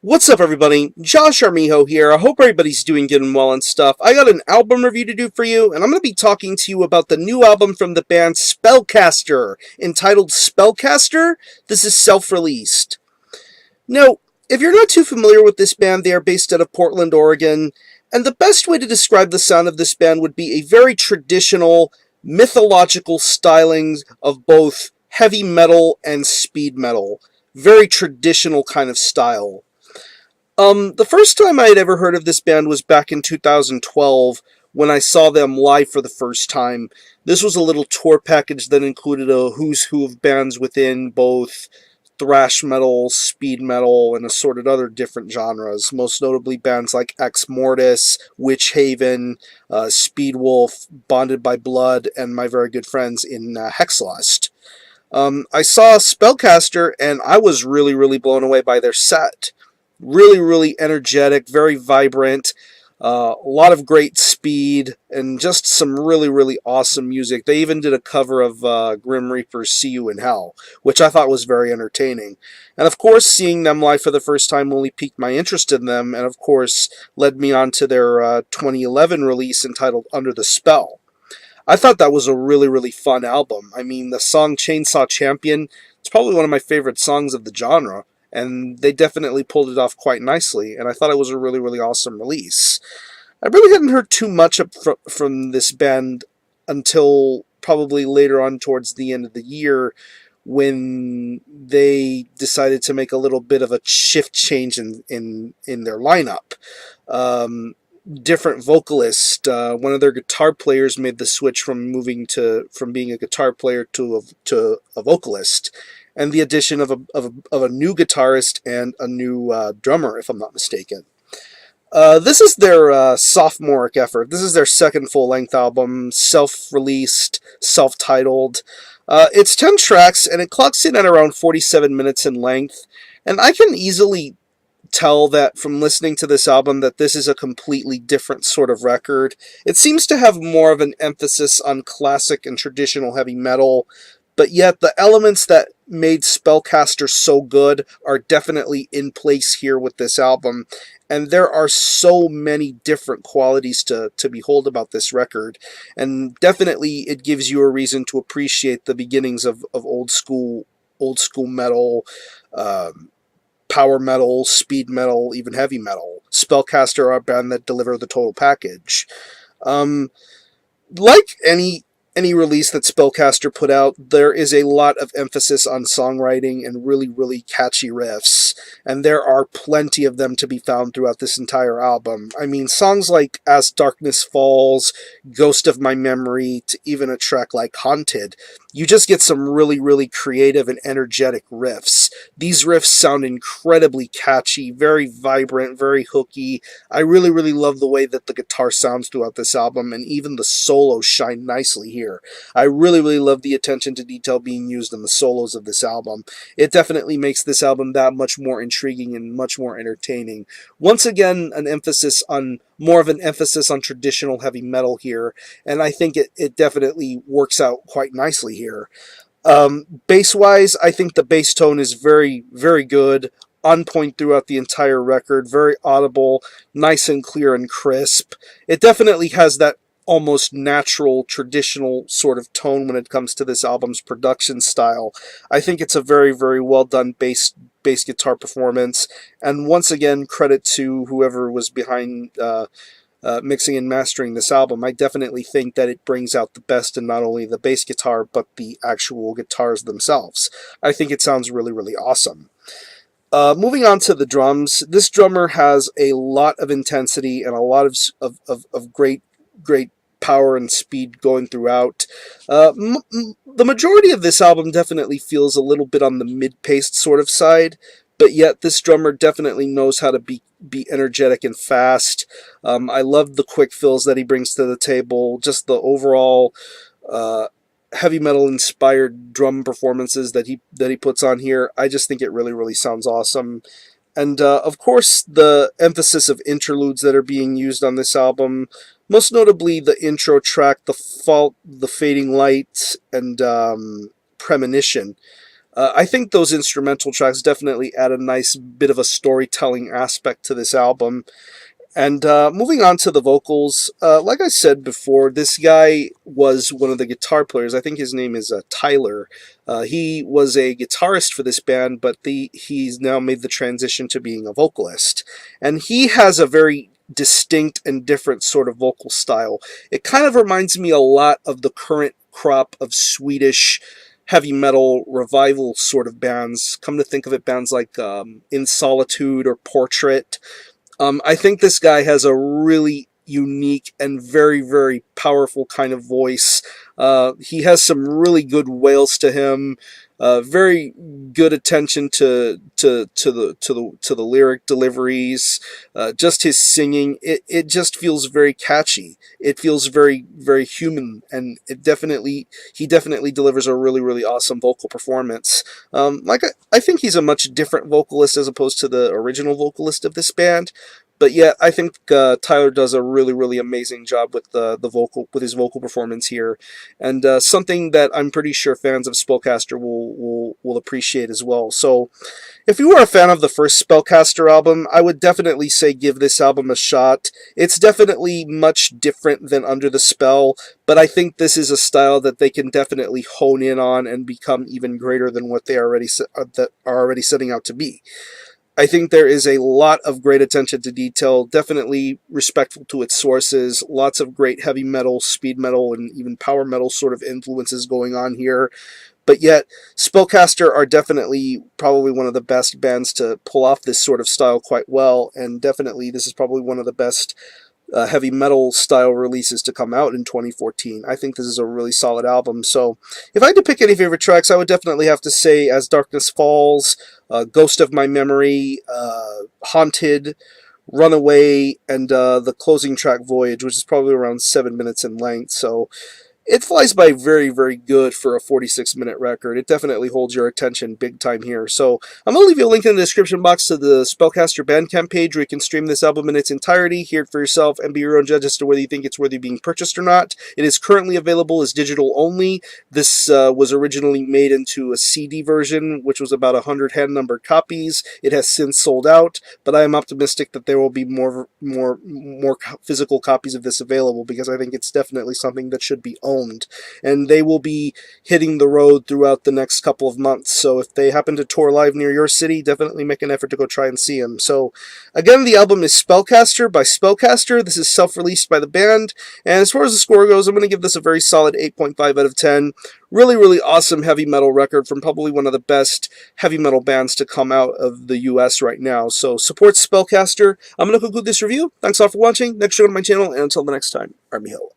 What's up, everybody? Josh Armijo here. I hope everybody's doing good and well and stuff. I got an album review to do for you, and I'm going to be talking to you about the new album from the band Spellcaster, entitled Spellcaster. This is self-released. Now, if you're not too familiar with this band, they are based out of Portland, Oregon, and the best way to describe the sound of this band would be a very traditional, mythological styling of both heavy metal and speed metal. Very traditional kind of style. The first time I had ever heard of this band was back in 2012 when I saw them live for the first time. This was a little tour package that included a who's who of bands within both thrash metal, speed metal, and assorted other different genres, most notably bands like Ex Mortis, Witch Haven, Speedwolf, Bonded by Blood, and my very good friends in Hexlust. I saw Spellcaster, and I was really blown away by their set. Really energetic, very vibrant, a lot of great speed, and just some really awesome music. They even did a cover of Grim Reaper's See You in Hell, which I thought was very entertaining. And of course, seeing them live for the first time only piqued my interest in them, and of course, led me on to their 2011 release entitled Under the Spell. I thought that was a really fun album. I mean, the song Chainsaw Champion, it's probably one of my favorite songs of the genre, and they definitely pulled it off quite nicely, and I thought it was a really awesome release. I really hadn't heard too much from this band until probably later on towards the end of the year, when they decided to make a little bit of a shift change in their lineup. Different vocalist. One of their guitar players made the switch from being a guitar player to a vocalist, and the addition of a new guitarist and a new drummer, if I'm not mistaken. This is their sophomoric effort. This is their second full-length album, self-released, self-titled. It's 10 tracks, and it clocks in at around 47 minutes in length, and I can easily tell that from listening to this album that this is a completely different sort of record. It seems to have more of an emphasis on classic and traditional heavy metal, but yet the elements that made Spellcaster so good are definitely in place here with this album, and there are so many different qualities to behold about this record, and definitely it gives you a reason to appreciate the beginnings of old school metal, power metal, speed metal, even heavy metal. Spellcaster are a band that deliver the total package. Like any release that Spellcaster put out, there is a lot of emphasis on songwriting and really catchy riffs, and there are plenty of them to be found throughout this entire album. I mean, songs like As Darkness Falls, Ghost of My Memory, to even a track like Haunted, you just get some really creative and energetic riffs. These riffs sound incredibly catchy, very vibrant, very hooky. I really love the way that the guitar sounds throughout this album, and even the solos shine nicely here. I really love the attention to detail being used in the solos of this album. It definitely makes this album that much more intriguing and much more entertaining. Once again, more of an emphasis on traditional heavy metal here, and I think it definitely works out quite nicely here. Bass-wise, I think the bass tone is very good, on point throughout the entire record, very audible, nice and clear and crisp. It definitely has that almost natural, traditional sort of tone when it comes to this album's production style. I think it's a very well done bass guitar performance, and once again, credit to whoever was behind mixing and mastering this album. I definitely think that it brings out the best in not only the bass guitar, but the actual guitars themselves. I think it sounds really awesome. Moving on to the drums, this drummer has a lot of intensity and a lot of great power and speed going throughout. The majority of this album definitely feels a little bit on the mid-paced sort of side, but yet this drummer definitely knows how to be energetic and fast. I love the quick fills that he brings to the table, just the overall heavy metal inspired drum performances that he puts on here. I just think it really sounds awesome. And of course, the emphasis of interludes that are being used on this album, most notably the intro track, The Fault, The Fading Light, and Premonition. I think those instrumental tracks definitely add a nice bit of a storytelling aspect to this album. And moving on to the vocals, like I said before, this guy was one of the guitar players. I think his name is Tyler. He was a guitarist for this band, but he's now made the transition to being a vocalist. And he has a very distinct and different sort of vocal style. It kind of reminds me a lot of the current crop of Swedish heavy metal revival sort of bands. Come to think of it, bands like In Solitude or Portrait. I think this guy has a really unique and very, very powerful kind of voice. He has some really good wails to him. Very good attention to the lyric deliveries. Just his singing. It just feels very catchy. It feels very, very human, and he definitely delivers a really, really awesome vocal performance. I think he's a much different vocalist as opposed to the original vocalist of this band. But yeah, I think Tyler does a really, really amazing job with with his vocal performance here, and something that I'm pretty sure fans of Spellcaster will appreciate as well. So, if you were a fan of the first Spellcaster album, I would definitely say give this album a shot. It's definitely much different than Under the Spell, but I think this is a style that they can definitely hone in on and become even greater than what they that are already setting out to be. I think there is a lot of great attention to detail, definitely respectful to its sources, lots of great heavy metal, speed metal, and even power metal sort of influences going on here. But yet, Spellcaster are definitely probably one of the best bands to pull off this sort of style quite well, and definitely this is probably one of the best heavy metal style releases to come out in 2014. I think this is a really solid album. So if I had to pick any favorite tracks, I would definitely have to say As Darkness Falls, Ghost of My Memory, Haunted, Runaway, and the closing track Voyage, which is probably around 7 minutes in length. So it flies by very, very good for a 46-minute record. It definitely holds your attention big time here. So I'm going to leave you a link in the description box to the Spellcaster Bandcamp page where you can stream this album in its entirety, hear it for yourself, and be your own judge as to whether you think it's worthy of being purchased or not. It is currently available as digital only. This was originally made into a CD version, which was about 100 hand-numbered copies. It has since sold out, but I am optimistic that there will be more physical copies of this available because I think it's definitely something that should be owned. And they will be hitting the road throughout the next couple of months. So if they happen to tour live near your city, definitely make an effort to go try and see them. So again, the album is Spellcaster by Spellcaster. This is self-released by the band. And as far as the score goes, I'm going to give this a very solid 8.5 out of 10. Really, really awesome heavy metal record from probably one of the best heavy metal bands to come out of the US right now. So support Spellcaster. I'm going to conclude this review. Thanks all for watching. Next show on my channel. And until the next time, I'm Miho.